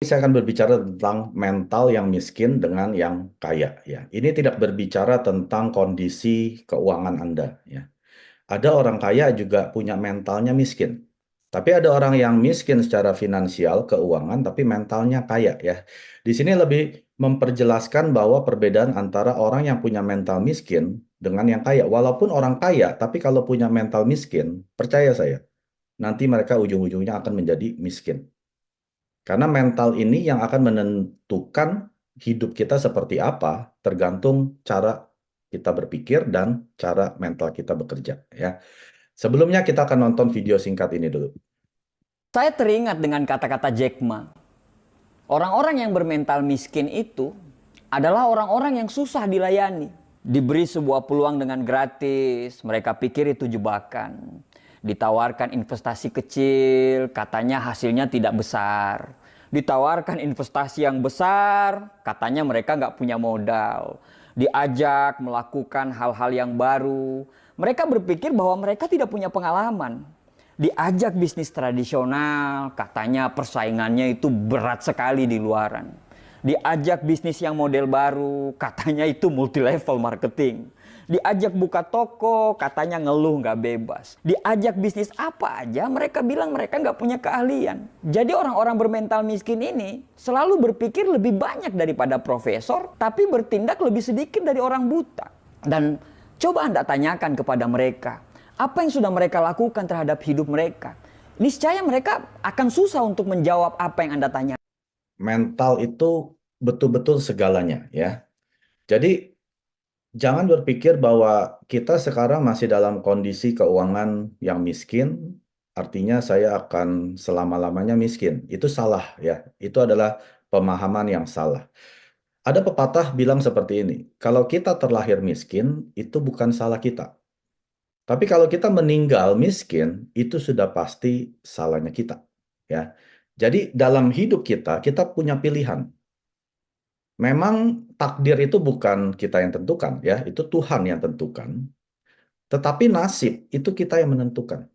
Saya akan berbicara tentang mental yang miskin dengan yang kaya ya. Ini tidak berbicara tentang kondisi keuangan Anda ya. Ada orang kaya juga punya mentalnya miskin. Tapi ada orang yang miskin secara finansial, keuangan, tapi mentalnya kaya ya. Di sini lebih memperjelaskan bahwa perbedaan antara orang yang punya mental miskin dengan yang kaya. Walaupun orang kaya, tapi kalau punya mental miskin, percaya saya, nanti mereka ujung-ujungnya akan menjadi miskin. Karena mental ini yang akan menentukan hidup kita seperti apa, tergantung cara kita berpikir dan cara mental kita bekerja. Ya. Sebelumnya kita akan nonton video singkat ini dulu. Saya teringat dengan kata-kata Jack Ma. Orang-orang yang bermental miskin itu adalah orang-orang yang susah dilayani. Diberi sebuah peluang dengan gratis, mereka pikir itu jebakan. Ditawarkan investasi kecil, katanya hasilnya tidak besar. Ditawarkan investasi yang besar, katanya mereka nggak punya modal. Diajak melakukan hal-hal yang baru, mereka berpikir bahwa mereka tidak punya pengalaman. Diajak bisnis tradisional, katanya persaingannya itu berat sekali di luaran. Diajak bisnis yang model baru, katanya itu multi level marketing. Diajak buka toko, katanya ngeluh nggak bebas. Diajak bisnis apa aja, mereka bilang mereka nggak punya keahlian. Jadi orang-orang bermental miskin ini selalu berpikir lebih banyak daripada profesor, tapi bertindak lebih sedikit dari orang buta. Dan coba Anda tanyakan kepada mereka, apa yang sudah mereka lakukan terhadap hidup mereka? Niscaya mereka akan susah untuk menjawab apa yang Anda tanya. Mental itu betul-betul segalanya ya. Jadi jangan berpikir bahwa kita sekarang masih dalam kondisi keuangan yang miskin, artinya saya akan selama-lamanya miskin. Itu salah ya. Itu adalah pemahaman yang salah. Ada pepatah bilang seperti ini, kalau kita terlahir miskin, itu bukan salah kita. Tapi kalau kita meninggal miskin, itu sudah pasti salahnya kita. Ya. Jadi dalam hidup kita, kita punya pilihan. Memang takdir itu bukan kita yang tentukan, ya, itu Tuhan yang tentukan. Tetapi nasib itu kita yang menentukan.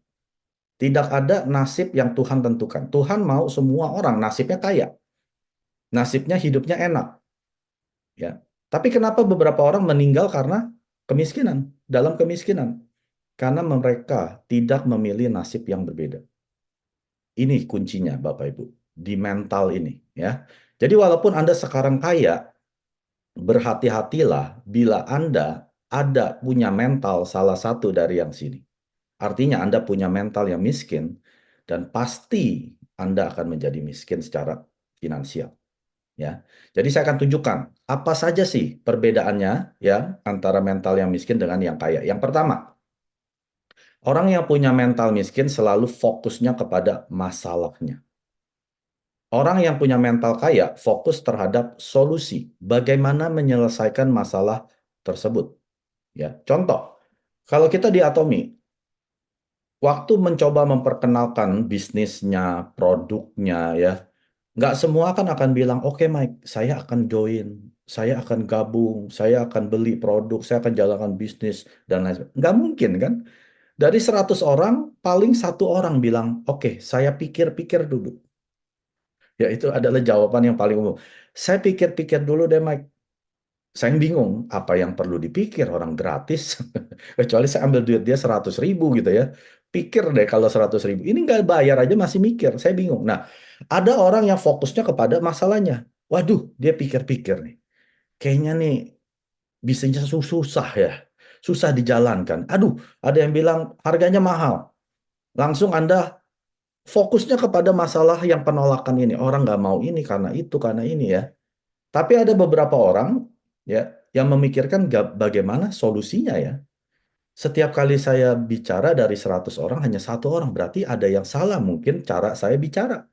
Tidak ada nasib yang Tuhan tentukan. Tuhan mau semua orang nasibnya kaya, nasibnya hidupnya enak. Ya. Tapi kenapa beberapa orang meninggal karena kemiskinan, dalam kemiskinan? Karena mereka tidak memilih nasib yang berbeda. Ini kuncinya, Bapak Ibu, di mental ini, ya. Jadi walaupun Anda sekarang kaya, berhati-hatilah bila Anda ada punya mental salah satu dari yang sini. Artinya Anda punya mental yang miskin dan pasti Anda akan menjadi miskin secara finansial. Ya, jadi saya akan tunjukkan apa saja sih perbedaannya ya antara mental yang miskin dengan yang kaya. Yang pertama, orang yang punya mental miskin selalu fokusnya kepada masalahnya. Orang yang punya mental kaya fokus terhadap solusi, bagaimana menyelesaikan masalah tersebut. Ya, contoh, kalau kita di Atomi, waktu mencoba memperkenalkan bisnisnya, produknya, ya, nggak semua kan akan bilang, oke Mike, saya akan join, saya akan gabung, saya akan beli produk, saya akan jalankan bisnis, dan lain sebagainya. Nggak mungkin kan? Dari 100 orang, paling satu orang bilang, oke, saya pikir-pikir dulu. Ya, itu adalah jawaban yang paling umum. Saya pikir-pikir dulu deh, Mike. Saya bingung, apa yang perlu dipikir orang gratis. Kecuali saya ambil duit dia 100.000 gitu ya. Pikir deh kalau 100.000. Ini nggak bayar aja masih mikir. Saya bingung. Nah, ada orang yang fokusnya kepada masalahnya. Waduh, dia pikir-pikir nih. Kayaknya nih bisnisnya susah ya. Susah dijalankan. Aduh, ada yang bilang harganya mahal. Langsung Anda fokusnya kepada masalah yang penolakan ini. Orang nggak mau ini karena ini ya. Tapi ada beberapa orang ya yang memikirkan bagaimana solusinya ya. Setiap kali saya bicara dari 100 orang hanya satu orang, berarti ada yang salah mungkin cara saya bicara.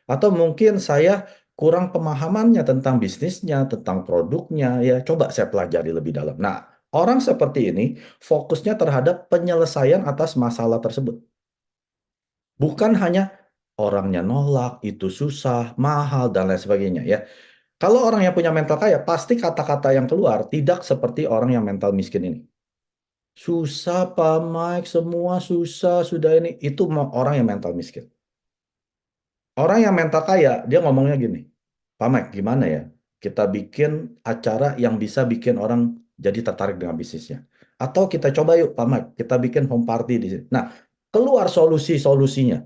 Atau mungkin saya kurang pemahamannya tentang bisnisnya, tentang produknya ya. Coba saya pelajari lebih dalam. Nah, orang seperti ini fokusnya terhadap penyelesaian atas masalah tersebut. Bukan hanya orangnya nolak, itu susah, mahal, dan lain sebagainya ya. Kalau orang yang punya mental kaya, pasti kata-kata yang keluar tidak seperti orang yang mental miskin ini. Susah, Pak Mike, semua susah, sudah ini. Itu orang yang mental miskin. Orang yang mental kaya, dia ngomongnya gini. Pak Mike, gimana ya? Kita bikin acara yang bisa bikin orang jadi tertarik dengan bisnisnya. Atau kita coba yuk, Pak Mike, kita bikin home party di sini. Nah, keluar solusi-solusinya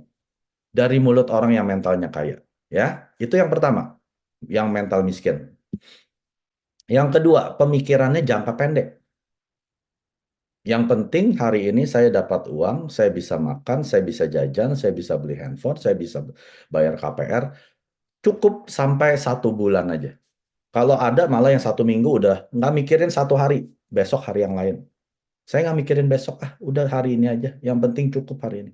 dari mulut orang yang mentalnya kaya. Ya, itu yang pertama, yang mental miskin. Yang kedua, pemikirannya jangka pendek. Yang penting hari ini saya dapat uang, saya bisa makan, saya bisa jajan, saya bisa beli handphone, saya bisa bayar KPR, cukup sampai 1 bulan aja. Kalau ada malah yang 1 minggu udah nggak mikirin 1 hari, besok hari yang lain. Saya nggak mikirin besok, udah hari ini aja. Yang penting cukup hari ini.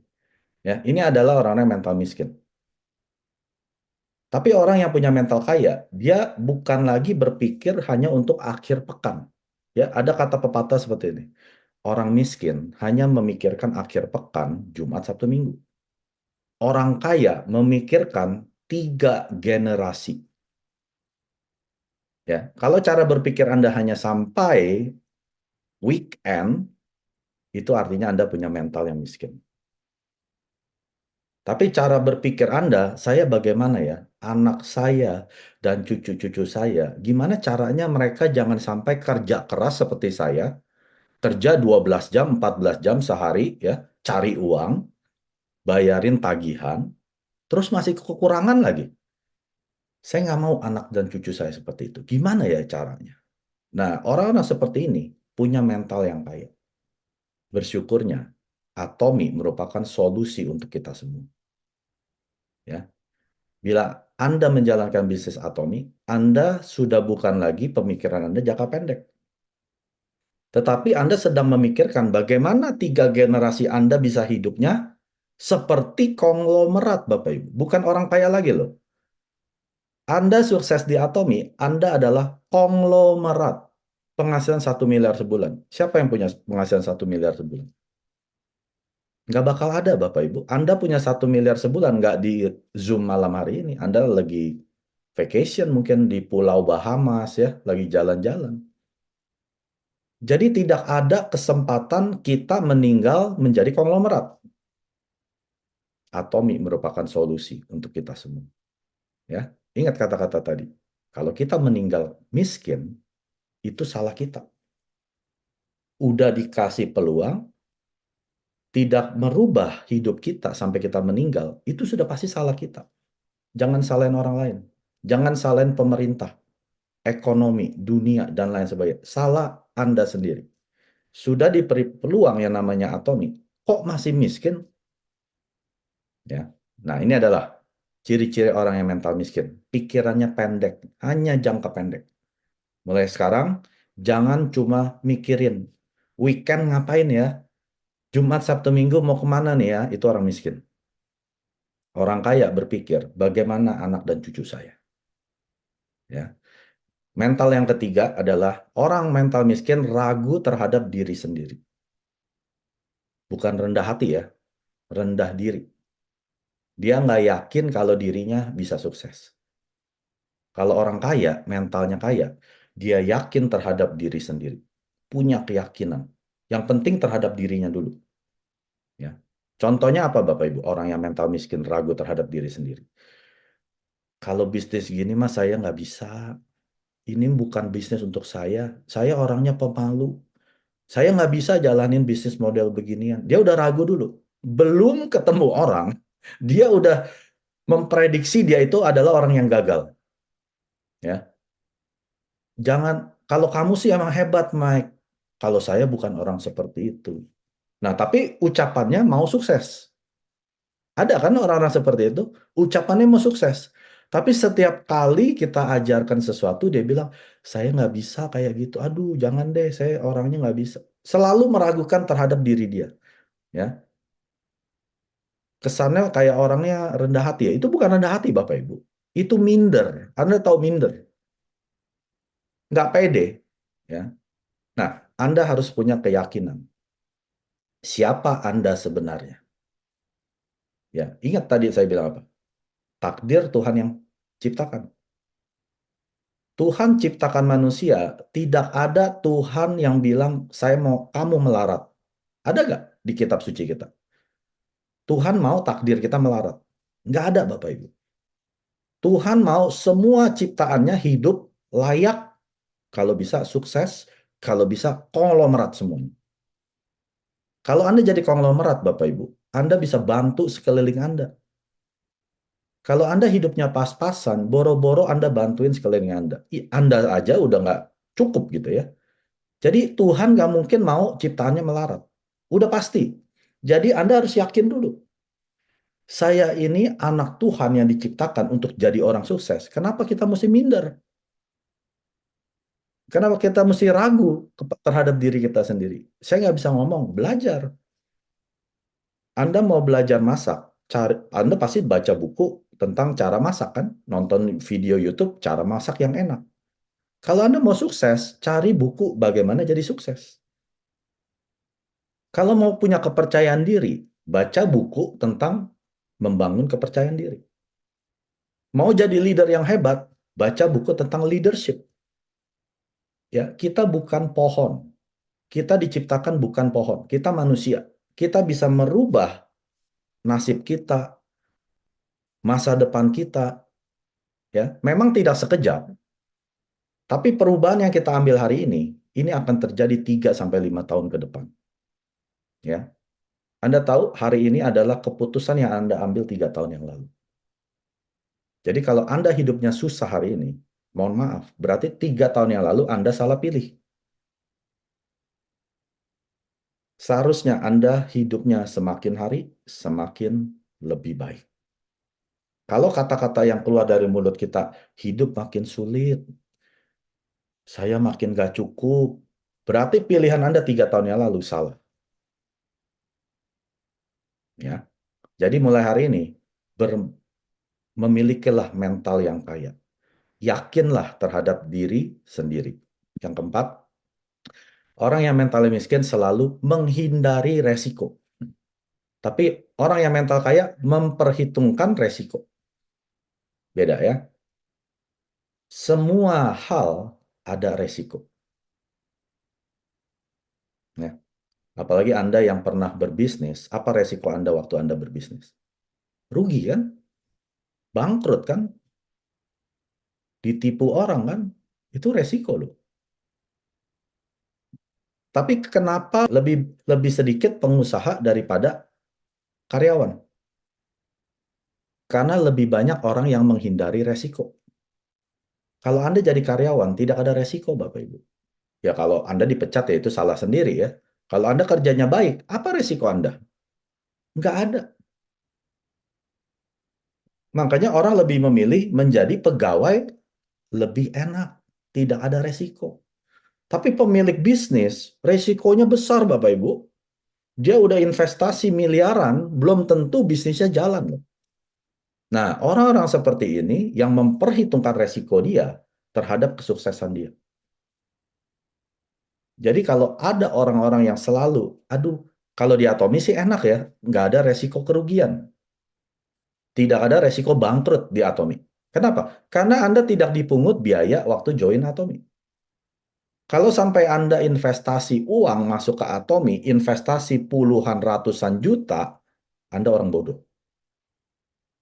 Ya, ini adalah orang-orang yang mental miskin. Tapi orang yang punya mental kaya, dia bukan lagi berpikir hanya untuk akhir pekan. Ya, ada kata pepatah seperti ini. Orang miskin hanya memikirkan akhir pekan, Jumat, Sabtu, Minggu. Orang kaya memikirkan 3 generasi. Ya, kalau cara berpikir Anda hanya sampai weekend, itu artinya Anda punya mental yang miskin. Tapi cara berpikir Anda, saya bagaimana ya? Anak saya dan cucu-cucu saya, gimana caranya mereka jangan sampai kerja keras seperti saya, kerja 12 jam, 14 jam sehari, ya, cari uang, bayarin tagihan, terus masih kekurangan lagi. Saya nggak mau anak dan cucu saya seperti itu. Gimana ya caranya? Nah, orang-orang seperti ini punya mental yang kaya. Bersyukurnya, Atomi merupakan solusi untuk kita semua. Ya, bila Anda menjalankan bisnis Atomi, Anda sudah bukan lagi pemikiran Anda jangka pendek. Tetapi Anda sedang memikirkan bagaimana 3 generasi Anda bisa hidupnya seperti konglomerat, Bapak Ibu. Bukan orang kaya lagi loh. Anda sukses di Atomi, Anda adalah konglomerat. Penghasilan 1 miliar sebulan. Siapa yang punya penghasilan 1 miliar sebulan? Nggak bakal ada, Bapak Ibu. Anda punya 1 miliar sebulan, nggak di Zoom malam hari ini. Anda lagi vacation mungkin di Pulau Bahamas, ya, lagi jalan-jalan. Jadi tidak ada kesempatan kita meninggal menjadi konglomerat. Atomi merupakan solusi untuk kita semua. Ya, ingat kata-kata tadi. Kalau kita meninggal miskin, itu salah kita. Udah dikasih peluang, tidak merubah hidup kita sampai kita meninggal, itu sudah pasti salah kita. Jangan salahin orang lain. Jangan salahin pemerintah, ekonomi, dunia, dan lain sebagainya. Salah Anda sendiri. Sudah diberi peluang yang namanya Atomi, kok masih miskin? Ya. Nah, ini adalah ciri-ciri orang yang mental miskin. Pikirannya pendek, hanya jangka pendek. Mulai sekarang, jangan cuma mikirin weekend ngapain ya, Jumat, Sabtu, Minggu mau kemana nih ya, itu orang miskin. Orang kaya berpikir, bagaimana anak dan cucu saya. Ya. Mental yang ketiga adalah orang mental miskin ragu terhadap diri sendiri. Bukan rendah hati ya, rendah diri. Dia nggak yakin kalau dirinya bisa sukses. Kalau orang kaya, mentalnya kaya, dia yakin terhadap diri sendiri. Punya keyakinan. Yang penting terhadap dirinya dulu. Ya. Contohnya apa Bapak Ibu? Orang yang mental miskin ragu terhadap diri sendiri. Kalau bisnis gini mas saya nggak bisa. Ini bukan bisnis untuk saya. Saya orangnya pemalu. Saya nggak bisa jalanin bisnis model beginian. Dia udah ragu dulu. Belum ketemu orang, dia udah memprediksi dia itu adalah orang yang gagal. Ya, jangan. Kalau kamu sih emang hebat, Mike. Kalau saya bukan orang seperti itu. Nah, tapi ucapannya mau sukses. Ada kan orang-orang seperti itu, ucapannya mau sukses. Tapi setiap kali kita ajarkan sesuatu, dia bilang, saya nggak bisa kayak gitu. Aduh, jangan deh, saya orangnya nggak bisa. Selalu meragukan terhadap diri dia. Ya, kesannya kayak orangnya rendah hati ya. Itu bukan rendah hati, Bapak Ibu. Itu minder. Anda tahu minder? Nggak pede. Ya. Nah, Anda harus punya keyakinan. Siapa Anda sebenarnya? Ya, ingat tadi saya bilang apa? Takdir Tuhan yang ciptakan. Tuhan ciptakan manusia, tidak ada Tuhan yang bilang, saya mau kamu melarat. Ada nggak di kitab suci kita? Tuhan mau takdir kita melarat. Nggak ada, Bapak Ibu. Tuhan mau semua ciptaannya hidup layak, kalau bisa sukses, kalau bisa konglomerat semuanya. Kalau Anda jadi konglomerat, Bapak Ibu, Anda bisa bantu sekeliling Anda. Kalau Anda hidupnya pas-pasan, boro-boro Anda bantuin sekeliling Anda. Anda aja udah nggak cukup gitu ya. Jadi Tuhan nggak mungkin mau ciptaannya melarat. Udah pasti. Jadi Anda harus yakin dulu. Saya ini anak Tuhan yang diciptakan untuk jadi orang sukses. Kenapa kita mesti minder? Kenapa kita mesti ragu terhadap diri kita sendiri? Saya nggak bisa ngomong, belajar. Anda mau belajar masak, Anda pasti baca buku tentang cara masak kan? Nonton video YouTube cara masak yang enak. Kalau Anda mau sukses, cari buku bagaimana jadi sukses. Kalau mau punya kepercayaan diri, baca buku tentang membangun kepercayaan diri. Mau jadi leader yang hebat, baca buku tentang leadership. Ya, kita bukan pohon. Kita diciptakan bukan pohon. Kita manusia. Kita bisa merubah nasib kita, masa depan kita. Ya, memang tidak sekejap, tapi perubahan yang kita ambil hari ini akan terjadi 3 sampai 5 tahun ke depan. Ya, Anda tahu hari ini adalah keputusan yang Anda ambil 3 tahun yang lalu. Jadi kalau Anda hidupnya susah hari ini, mohon maaf, berarti 3 tahun yang lalu Anda salah pilih. Seharusnya Anda hidupnya semakin hari, semakin lebih baik. Kalau kata-kata yang keluar dari mulut kita, hidup makin sulit, saya makin gak cukup, berarti pilihan Anda 3 tahun yang lalu salah. Ya, jadi mulai hari ini, memilikilah mental yang kaya. Yakinlah terhadap diri sendiri. Yang keempat, orang yang mentalnya miskin selalu menghindari resiko. Tapi orang yang mental kaya memperhitungkan resiko. Beda ya. Semua hal ada resiko. Ya. Apalagi Anda yang pernah berbisnis, apa resiko Anda waktu Anda berbisnis? Rugi kan? Bangkrut kan? Ditipu orang kan? Itu resiko loh. Tapi kenapa lebih lebih sedikit pengusaha daripada karyawan? Karena lebih banyak orang yang menghindari resiko. Kalau Anda jadi karyawan, tidak ada resiko, Bapak Ibu. Ya kalau Anda dipecat ya itu salah sendiri ya. Kalau Anda kerjanya baik, apa resiko Anda? Nggak ada. Makanya orang lebih memilih menjadi pegawai lebih enak. Tidak ada resiko. Tapi pemilik bisnis, resikonya besar Bapak Ibu. Dia udah investasi miliaran, belum tentu bisnisnya jalan loh. Nah, orang-orang seperti ini yang memperhitungkan resiko dia terhadap kesuksesan dia. Jadi kalau ada orang-orang yang selalu, aduh, kalau di Atomi sih enak ya, nggak ada resiko kerugian. Tidak ada resiko bangkrut di Atomi. Kenapa? Karena Anda tidak dipungut biaya waktu join Atomi. Kalau sampai Anda investasi uang masuk ke Atomi, investasi puluhan ratusan juta, Anda orang bodoh.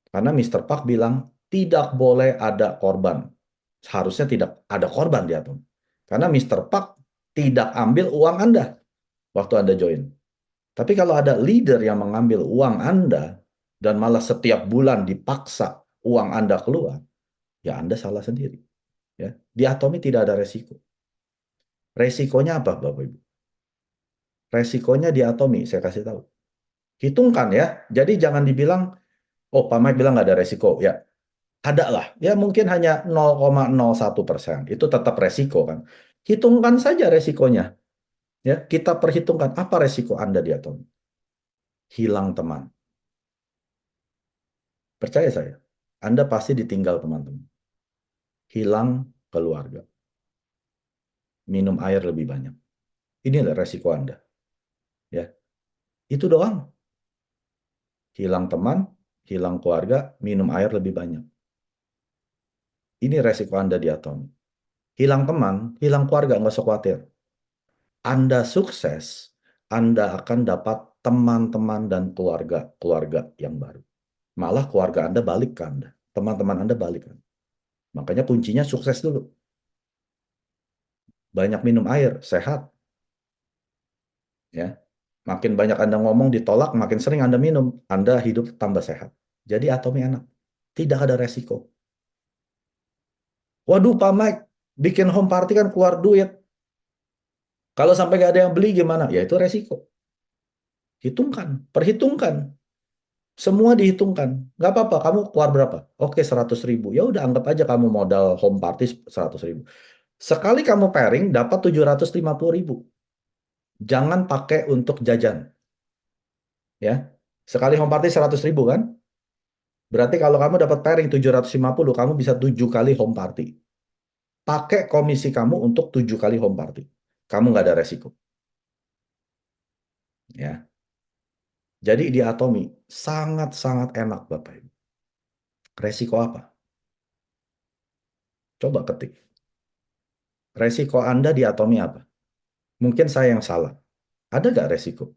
Karena Mr. Park bilang, tidak boleh ada korban. Seharusnya tidak ada korban di Atomi. Karena Mr. Park tidak ambil uang Anda waktu Anda join. Tapi kalau ada leader yang mengambil uang Anda dan malah setiap bulan dipaksa uang Anda keluar, ya Anda salah sendiri. Ya. Di Atomi tidak ada resiko. Resikonya apa, Bapak Ibu? Resikonya di Atomi, saya kasih tahu. Hitungkan ya. Jadi jangan dibilang, oh Pak Mike bilang nggak ada resiko. Ya, ada lah. Ya mungkin hanya 0,01%. Itu tetap resiko kan. Hitungkan saja resikonya. Ya, kita perhitungkan apa resiko Anda di Atomi. Hilang teman. Percaya saya, Anda pasti ditinggal teman-teman. Hilang keluarga. Minum air lebih banyak. Inilah resiko Anda. Ya, itu doang. Hilang teman, hilang keluarga, minum air lebih banyak. Ini resiko Anda di Atomi. Hilang teman, hilang keluarga, nggak usah khawatir. Anda sukses, Anda akan dapat teman-teman dan keluarga-keluarga yang baru. Malah keluarga Anda balik ke Anda. teman-teman Anda balik. Makanya kuncinya sukses dulu. Banyak minum air, sehat. Ya. Makin banyak Anda ngomong ditolak, makin sering Anda minum, Anda hidup tambah sehat. Jadi Atomi enak. Tidak ada resiko. Waduh Pak Mike, bikin home party kan keluar duit. Kalau sampai nggak ada yang beli gimana? Ya itu resiko. Hitungkan, perhitungkan. Semua dihitungkan. Nggak apa-apa, kamu keluar berapa? Oke, 100.000. Ya udah, anggap aja kamu modal home party 100.000. Sekali kamu pairing, dapat 750.000. Jangan pakai untuk jajan. Ya, sekali home party 100.000 kan? Berarti kalau kamu dapat pairing 750, kamu bisa 7 kali home party. Pakai komisi kamu untuk 7 kali home party. Kamu nggak ada resiko. Ya. Jadi di Atomi sangat-sangat enak Bapak Ibu. Resiko apa? Coba ketik. Resiko Anda di Atomi apa? Mungkin saya yang salah. Ada nggak resiko?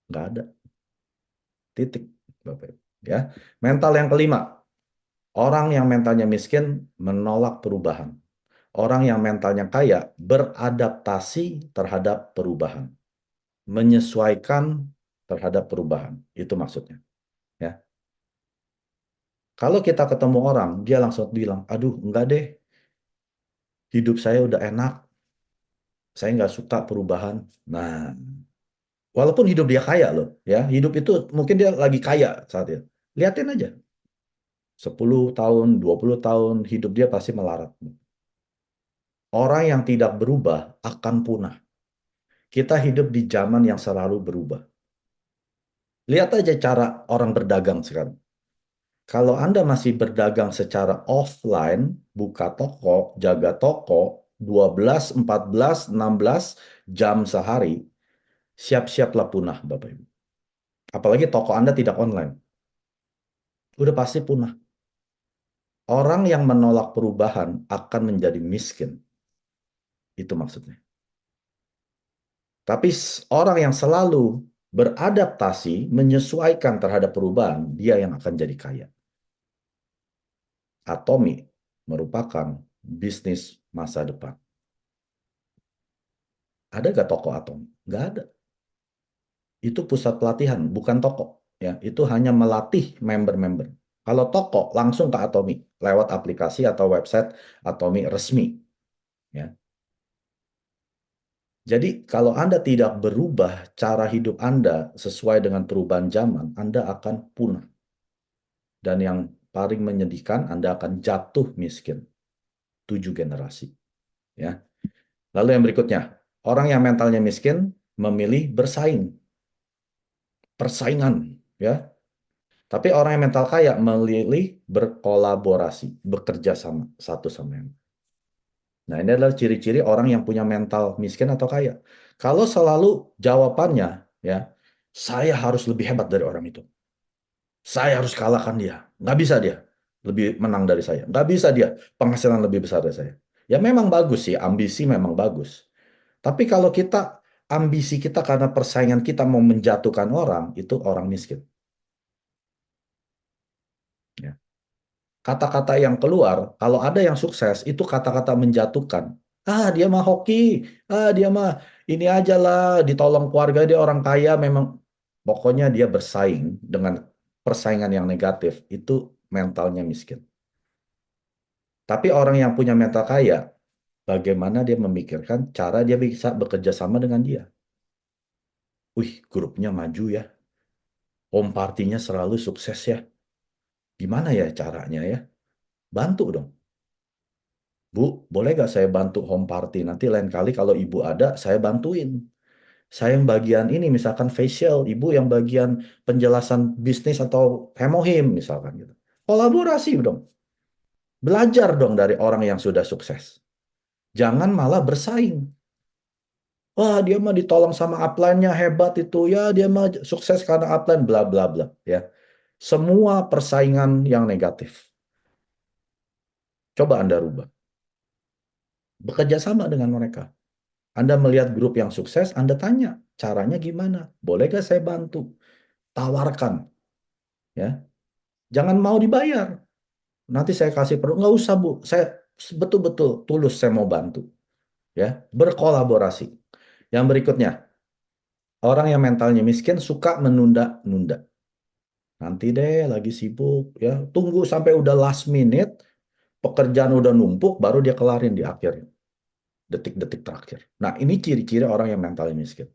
Nggak ada. Titik. Bapak Ibu. Ya. Mental yang kelima. Orang yang mentalnya miskin menolak perubahan. Orang yang mentalnya kaya beradaptasi terhadap perubahan. Menyesuaikan terhadap perubahan. Itu maksudnya. Ya. Kalau kita ketemu orang, dia langsung bilang, aduh enggak deh, hidup saya udah enak, saya nggak suka perubahan. Nah, walaupun hidup dia kaya loh, ya, hidup itu mungkin dia lagi kaya saat itu. Liatin aja, 10 tahun, 20 tahun, hidup dia pasti melarat. Orang yang tidak berubah akan punah. Kita hidup di zaman yang selalu berubah. Lihat aja cara orang berdagang sekarang. Kalau Anda masih berdagang secara offline, buka toko, jaga toko, 12, 14, 16 jam sehari, siap-siaplah punah, Bapak Ibu. Apalagi toko Anda tidak online. Udah pasti punah. Orang yang menolak perubahan akan menjadi miskin. Itu maksudnya. Tapi orang yang selalu beradaptasi, menyesuaikan terhadap perubahan, dia yang akan jadi kaya. Atomi merupakan bisnis masa depan. Ada gak toko Atomi? Nggak ada. Itu pusat pelatihan, bukan toko. Ya, itu hanya melatih member-member. Kalau toko langsung ke Atomi lewat aplikasi atau website Atomi resmi. Ya. Jadi kalau Anda tidak berubah cara hidup Anda sesuai dengan perubahan zaman, Anda akan punah. Dan yang paling menyedihkan, Anda akan jatuh miskin. 7 generasi. Ya. Lalu yang berikutnya, orang yang mentalnya miskin memilih bersaing. Persaingan. Ya. Tapi orang yang mental kaya memilih berkolaborasi, bekerja sama satu sama yang. Nah, ini adalah ciri-ciri orang yang punya mental miskin atau kaya. Kalau selalu jawabannya, ya, saya harus lebih hebat dari orang itu. Saya harus kalahkan dia. Nggak bisa dia lebih menang dari saya. Nggak bisa dia penghasilan lebih besar dari saya. Ya memang bagus sih, ambisi memang bagus. Tapi kalau kita, ambisi kita karena persaingan kita mau menjatuhkan orang, itu orang miskin. Ya. Kata-kata yang keluar, kalau ada yang sukses, itu kata-kata menjatuhkan. Ah, dia mah hoki. Ah, dia mah ini aja lah, ditolong keluarga, dia orang kaya, memang pokoknya dia bersaing dengan persaingan yang negatif. Itu mentalnya miskin. Tapi orang yang punya mental kaya, bagaimana dia memikirkan cara dia bisa bekerja sama dengan dia. Wih, grupnya maju ya. Home partinya selalu sukses ya. Gimana ya caranya ya? Bantu dong. Bu, boleh nggak saya bantu home party? Nanti lain kali kalau ibu ada, saya bantuin. Saya yang bagian ini, misalkan facial, ibu yang bagian penjelasan bisnis atau hemohim, misalkan gitu. Kolaborasi dong. Belajar dong dari orang yang sudah sukses. Jangan malah bersaing. Wah, dia mah ditolong sama upline-nya hebat itu. Ya, dia mah sukses karena upline, bla bla bla. Ya, semua persaingan yang negatif. Coba Anda rubah. Bekerja sama dengan mereka. Anda melihat grup yang sukses, Anda tanya, caranya gimana? Boleh gak saya bantu? Tawarkan. Ya, jangan mau dibayar. Nanti saya kasih perlu, nggak usah Bu. Saya betul-betul tulus, saya mau bantu. Ya, berkolaborasi. Yang berikutnya, orang yang mentalnya miskin suka menunda-nunda. Nanti deh, lagi sibuk, ya. Tunggu sampai udah last minute, pekerjaan udah numpuk, baru dia kelarin di akhir, detik-detik terakhir. Nah, ini ciri-ciri orang yang mentalnya miskin.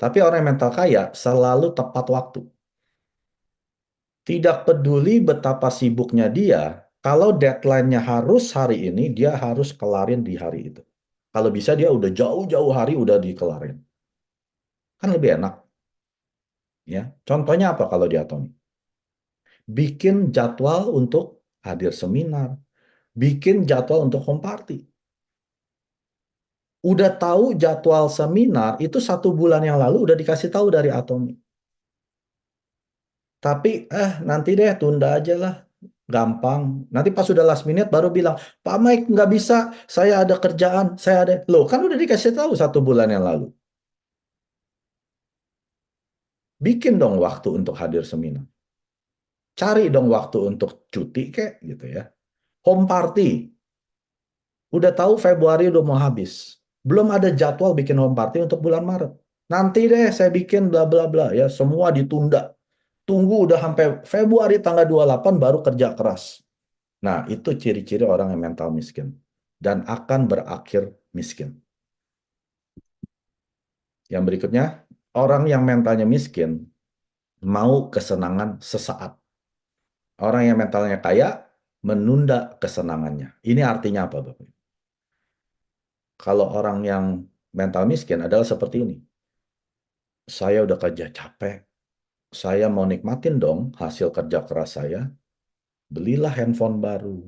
Tapi orang yang mental kaya selalu tepat waktu. Tidak peduli betapa sibuknya dia, kalau deadline-nya harus hari ini, dia harus kelarin di hari itu. Kalau bisa dia udah jauh-jauh hari udah dikelarin. Kan lebih enak, ya. Contohnya apa kalau di Atomi? Bikin jadwal untuk hadir seminar, bikin jadwal untuk home party. Udah tahu jadwal seminar itu 1 bulan yang lalu udah dikasih tahu dari Atomi. Tapi nanti deh tunda aja lah. Gampang. Nanti pas sudah last minute baru bilang, Pak Mike nggak bisa, saya ada kerjaan, saya ada. Loh kan udah dikasih tahu 1 bulan yang lalu. Bikin dong waktu untuk hadir seminar. Cari dong waktu untuk cuti kek gitu ya. Home party. Udah tahu Februari udah mau habis. Belum ada jadwal bikin home party untuk bulan Maret. Nanti deh saya bikin bla bla bla ya. Semua ditunda. Tunggu udah sampai Februari tanggal 28 baru kerja keras. Nah, itu ciri-ciri orang yang mental miskin. Dan akan berakhir miskin. Yang berikutnya, orang yang mentalnya miskin mau kesenangan sesaat. Orang yang mentalnya kaya menunda kesenangannya. Ini artinya apa, Bapak? Kalau orang yang mental miskin adalah seperti ini. Saya udah kerja capek, saya mau nikmatin dong hasil kerja keras saya, belilah handphone baru,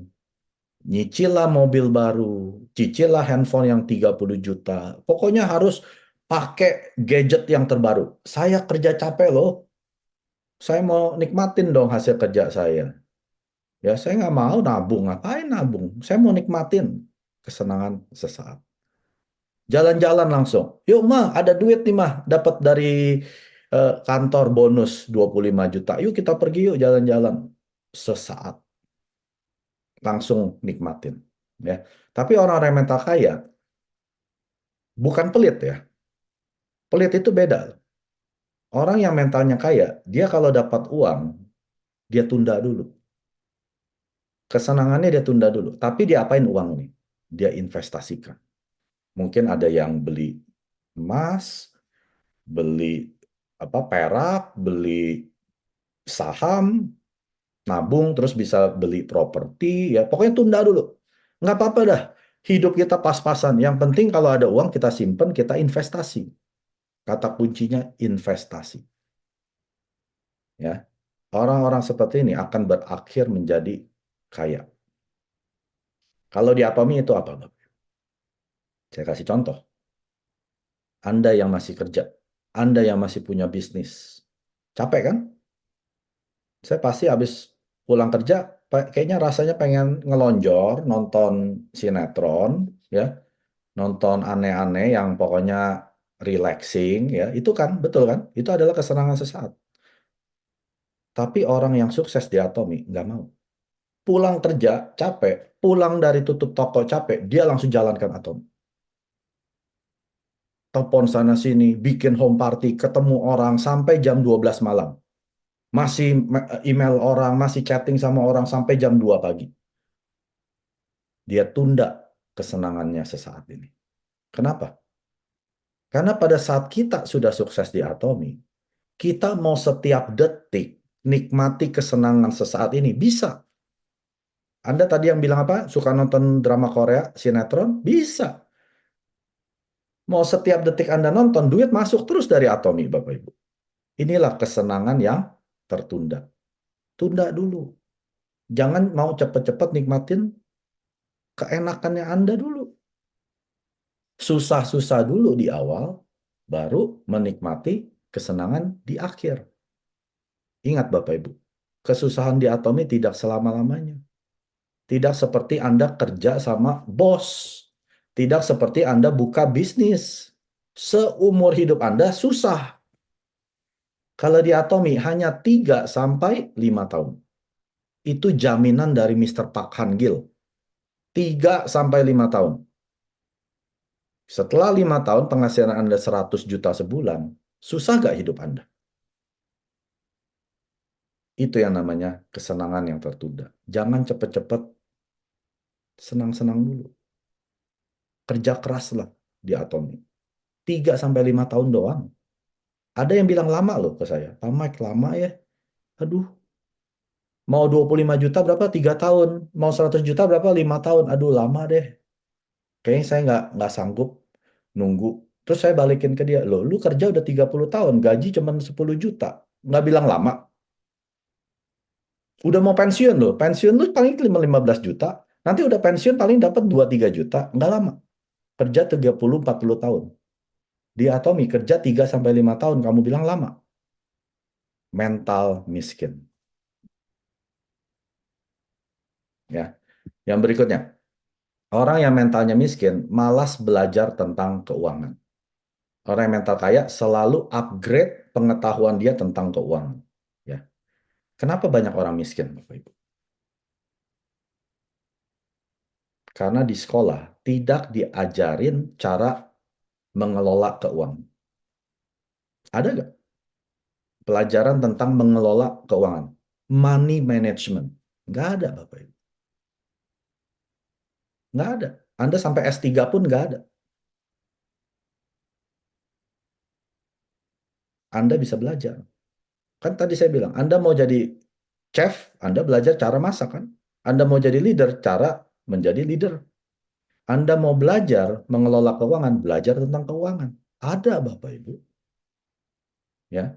nyicilah mobil baru, cicilah handphone yang 30 juta. Pokoknya harus pakai gadget yang terbaru. Saya kerja capek loh, saya mau nikmatin dong hasil kerja saya. Ya saya nggak mau nabung, ngapain nabung? Saya mau nikmatin kesenangan sesaat. Jalan-jalan langsung. Yuk mah, ada duit nih mah, dapat dari kantor bonus 25 juta. Yuk kita pergi yuk jalan-jalan. Sesaat. Langsung nikmatin. Ya. Tapi orang-orang yang mental kaya, bukan pelit ya. Pelit itu beda. Orang yang mentalnya kaya, dia kalau dapat uang, dia tunda dulu. Kesenangannya dia tunda dulu. Tapi dia apain uang ini? Dia investasikan. Mungkin ada yang beli emas, beli apa perak, beli saham, nabung, terus bisa beli properti, ya pokoknya tunda dulu. Nggak apa-apa dah, hidup kita pas-pasan. Yang penting kalau ada uang kita simpen, kita investasi. Kata kuncinya investasi. Ya, orang-orang seperti ini akan berakhir menjadi kaya. Kalau di Atomi itu apa, Bang? Saya kasih contoh. Anda yang masih kerja, Anda yang masih punya bisnis, capek kan? Saya pasti habis pulang kerja, kayaknya rasanya pengen ngelonjor, nonton sinetron, ya, nonton aneh-aneh yang pokoknya relaxing, ya, itu kan, betul kan? Itu adalah kesenangan sesaat. Tapi orang yang sukses di Atomi nggak mau. Pulang kerja capek, pulang dari tutup toko capek, dia langsung jalankan Atomi. Telepon sana sini, bikin home party, ketemu orang sampai jam 12 malam. Masih email orang, masih chatting sama orang sampai jam 2 pagi. Dia tunda kesenangannya sesaat ini. Kenapa? Karena pada saat kita sudah sukses di Atomi, kita mau setiap detik nikmati kesenangan sesaat ini. Bisa. Anda tadi yang bilang apa? Suka nonton drama Korea, sinetron? Bisa. Mau setiap detik Anda nonton, duit masuk terus dari Atomi, Bapak Ibu. Inilah kesenangan yang tertunda. Tunda dulu. Jangan mau cepet-cepet nikmatin keenakannya Anda dulu. Susah-susah dulu di awal, baru menikmati kesenangan di akhir. Ingat Bapak Ibu, kesusahan di Atomi tidak selama-lamanya. Tidak seperti Anda kerja sama bos. Tidak seperti Anda buka bisnis. Seumur hidup Anda susah. Kalau di Atomi hanya 3 sampai 5 tahun. Itu jaminan dari Mr. Park Han Gil. 3 sampai 5 tahun. Setelah 5 tahun penghasilan Anda 100 juta sebulan, susah gak hidup Anda? Itu yang namanya kesenangan yang tertunda. Jangan cepet-cepet senang-senang dulu. Kerja keraslah di Atomi. 3 sampai 5 tahun doang. Ada yang bilang lama loh ke saya. Pak Mike, lama ya. Aduh, mau 25 juta berapa? 3 tahun. Mau 100 juta berapa? 5 tahun. Aduh, lama deh. Kayaknya saya nggak sanggup nunggu. Terus saya balikin ke dia. Loh, lu kerja udah 30 tahun. Gaji cuma 10 juta. Nggak bilang lama. Udah mau pensiun loh. Pensiun lu paling 15 juta. Nanti udah pensiun paling dapat 2-3 juta. Nggak lama. Kerja 30-40 tahun. Di Atomi kerja 3 sampai 5 tahun. Kamu bilang lama. Mental miskin. Ya. Yang berikutnya. Orang yang mentalnya miskin malas belajar tentang keuangan. Orang yang mental kaya selalu upgrade pengetahuan dia tentang keuangan. Ya. Kenapa banyak orang miskin, Bapak Ibu? Karena di sekolah tidak diajarin cara mengelola keuangan. Ada nggak pelajaran tentang mengelola keuangan? Money management. Nggak ada, Bapak Ibu. Nggak ada. Anda sampai S3 pun nggak ada. Anda bisa belajar. Kan tadi saya bilang, Anda mau jadi chef, Anda belajar cara masak kan? Anda mau jadi leader, cara menjadi leader. Anda mau belajar mengelola keuangan, belajar tentang keuangan. Ada Bapak Ibu. Ya,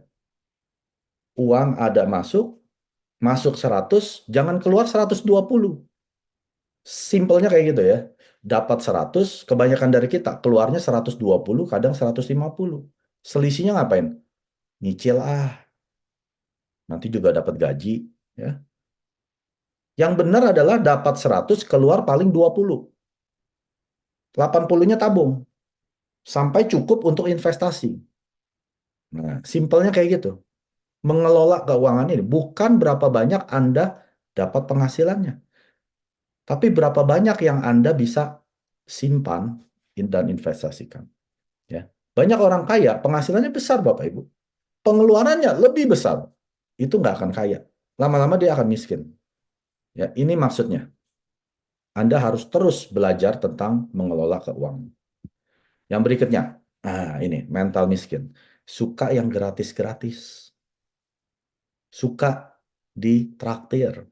uang ada masuk, masuk 100, jangan keluar 120. Simpelnya kayak gitu ya. Dapat 100, kebanyakan dari kita keluarnya 120, kadang 150. Selisihnya ngapain? Nyicil nanti juga dapat gaji, ya. Yang benar adalah dapat 100, keluar paling 20. 80-nya tabung sampai cukup untuk investasi. Nah, simpelnya kayak gitu. Mengelola keuangan ini bukan berapa banyak Anda dapat penghasilannya, tapi berapa banyak yang Anda bisa simpan dan investasikan. Ya. Banyak orang kaya, penghasilannya besar Bapak Ibu. Pengeluarannya lebih besar. Itu nggak akan kaya. Lama-lama dia akan miskin. Ya, ini maksudnya. Anda harus terus belajar tentang mengelola keuangan. Yang berikutnya, ini mental miskin. Suka yang gratis-gratis. Suka ditraktir.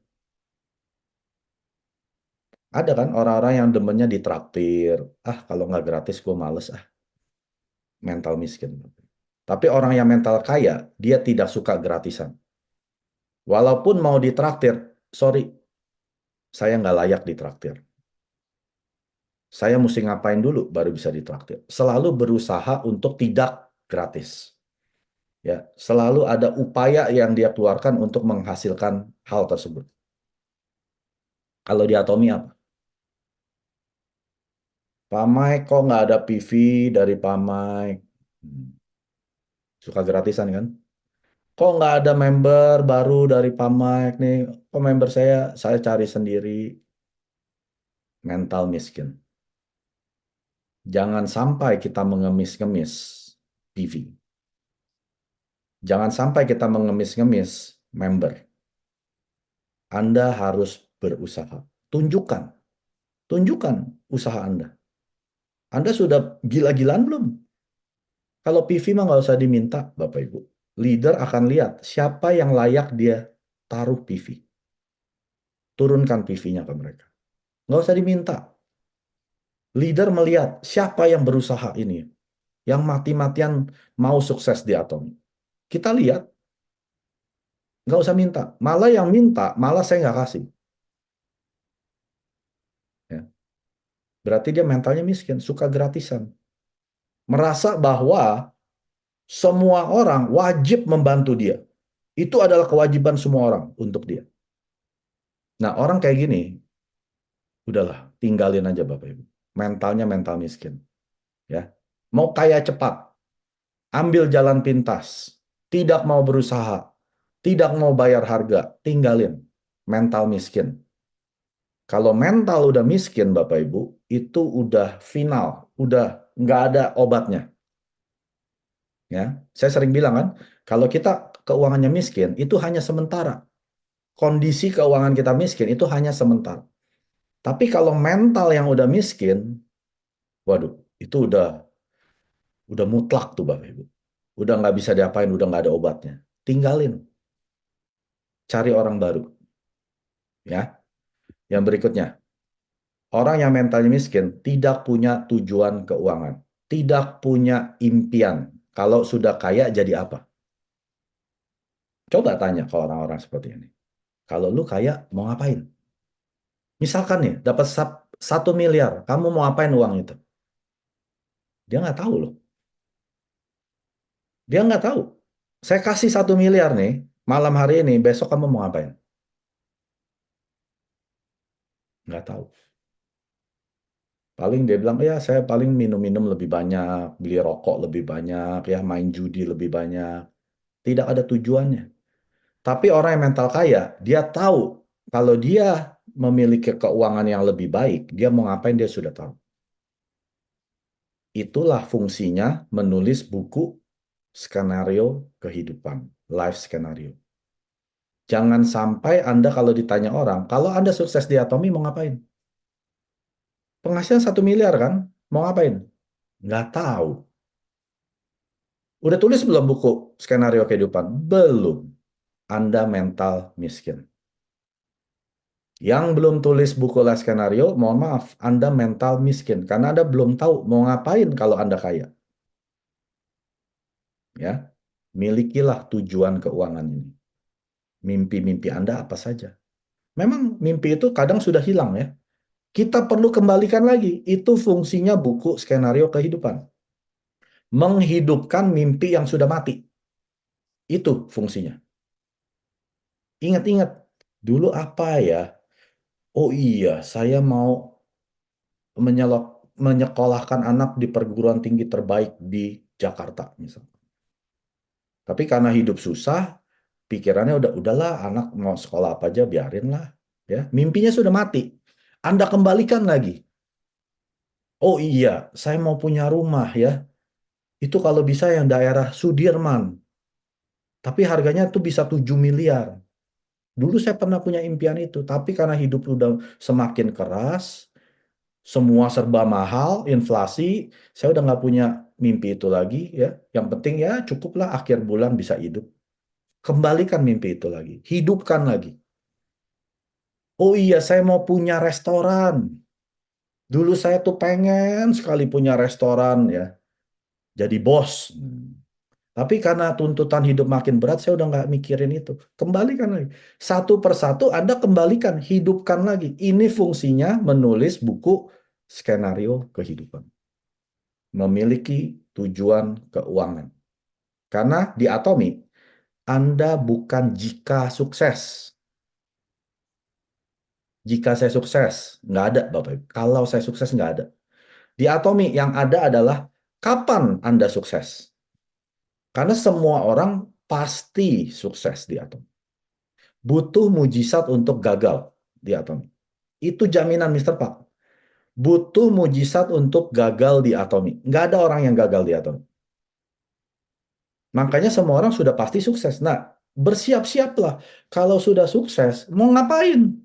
Ada kan orang-orang yang demennya ditraktir. Kalau nggak gratis gue males Mental miskin. Tapi orang yang mental kaya, dia tidak suka gratisan. Walaupun mau ditraktir, sorry, saya nggak layak ditraktir. Saya mesti ngapain dulu baru bisa ditraktir. Selalu berusaha untuk tidak gratis. Ya, selalu ada upaya yang dia keluarkan untuk menghasilkan hal tersebut. Kalau di Atomi apa? Pak Mike kok nggak ada PV dari Pak Mike? Suka gratisan kan? Kok nggak ada member baru dari Pak Mike nih? Kok member saya cari sendiri. Mental miskin. Jangan sampai kita mengemis-ngemis PV. Jangan sampai kita mengemis-ngemis member. Anda harus berusaha. Tunjukkan. Tunjukkan usaha Anda. Anda sudah gila-gilaan belum? Kalau PV mah nggak usah diminta, Bapak Ibu. Leader akan lihat siapa yang layak dia taruh PV. Turunkan PV-nya ke mereka. Nggak usah diminta. Leader melihat siapa yang berusaha ini. Yang mati-matian mau sukses di Atomi. Kita lihat. Nggak usah minta. Malah yang minta, malah saya nggak kasih. Ya. Berarti dia mentalnya miskin, suka gratisan. Merasa bahwa semua orang wajib membantu dia. Itu adalah kewajiban semua orang untuk dia. Nah, orang kayak gini, udahlah, tinggalin aja Bapak Ibu. Mentalnya mental miskin. Ya. Mau kaya cepat, ambil jalan pintas. tidak mau berusaha, tidak mau bayar harga, tinggalin. Mental miskin. Kalau mental udah miskin, Bapak Ibu, itu udah final, udah nggak ada obatnya. Ya, saya sering bilang kan, kalau kita keuangannya miskin, itu hanya sementara. Kondisi keuangan kita miskin itu hanya sementara. Tapi kalau mental yang udah miskin, waduh, itu udah mutlak tuh Bapak Ibu. Udah nggak bisa diapain, udah nggak ada obatnya. Tinggalin, cari orang baru. Ya, yang berikutnya, orang yang mentalnya miskin tidak punya tujuan keuangan, tidak punya impian. Kalau sudah kaya jadi apa? Coba tanya ke orang-orang seperti ini. Kalau lu kaya mau ngapain? Misalkan nih dapat 1 miliar, kamu mau ngapain uang itu? Dia nggak tahu loh. Dia nggak tahu. Saya kasih 1 miliar nih, malam hari ini, besok kamu mau ngapain? Nggak tahu. Paling dia bilang, ya saya paling minum-minum lebih banyak, beli rokok lebih banyak, ya main judi lebih banyak. Tidak ada tujuannya. Tapi orang yang mental kaya, dia tahu kalau dia memiliki keuangan yang lebih baik, dia mau ngapain dia sudah tahu. Itulah fungsinya menulis buku skenario kehidupan, life skenario. Jangan sampai Anda kalau ditanya orang, kalau Anda sukses di Atomi mau ngapain? Penghasilan 1 miliar kan? Mau ngapain? Nggak tahu. Udah tulis belum buku skenario kehidupan? Belum. Anda mental miskin. Yang belum tulis buku life skenario, mohon maaf, Anda mental miskin. Karena Anda belum tahu mau ngapain kalau Anda kaya. Ya, milikilah tujuan keuangan ini. Mimpi-mimpi Anda apa saja. Memang mimpi itu kadang sudah hilang ya. Kita perlu kembalikan lagi. Itu fungsinya buku skenario kehidupan. Menghidupkan mimpi yang sudah mati. Itu fungsinya. Ingat-ingat, dulu apa ya? Oh iya, saya mau menyekolahkan anak di perguruan tinggi terbaik di Jakarta, misalnya. Tapi karena hidup susah, pikirannya udahlah anak mau sekolah apa aja biarin lah. Ya, mimpinya sudah mati. Anda kembalikan lagi. Oh iya, saya mau punya rumah ya. Itu kalau bisa yang daerah Sudirman. Tapi harganya tuh bisa 7 miliar. Dulu saya pernah punya impian itu, tapi karena hidup udah semakin keras, semua serba mahal, inflasi, saya udah nggak punya mimpi itu lagi ya. Yang penting ya cukuplah akhir bulan bisa hidup. Kembalikan mimpi itu lagi, hidupkan lagi. Oh iya, saya mau punya restoran. Dulu saya tuh pengen sekali punya restoran ya, jadi bos. Tapi karena tuntutan hidup makin berat, saya udah nggak mikirin itu. Kembalikan lagi. Satu persatu Anda kembalikan, hidupkan lagi. Ini fungsinya menulis buku skenario kehidupan. Memiliki tujuan keuangan. Karena di Atomi, Anda bukan jika sukses. Jika saya sukses, nggak ada Bapak Ibu. Kalau saya sukses, nggak ada. Di Atomi yang ada adalah kapan Anda sukses. Karena semua orang pasti sukses di Atomi. Butuh mujizat untuk gagal di Atomi. Itu jaminan Mister Pak. Butuh mujizat untuk gagal di Atomi. Nggak ada orang yang gagal di Atomi. Makanya semua orang sudah pasti sukses. Nah, bersiap-siaplah. Kalau sudah sukses, mau ngapain?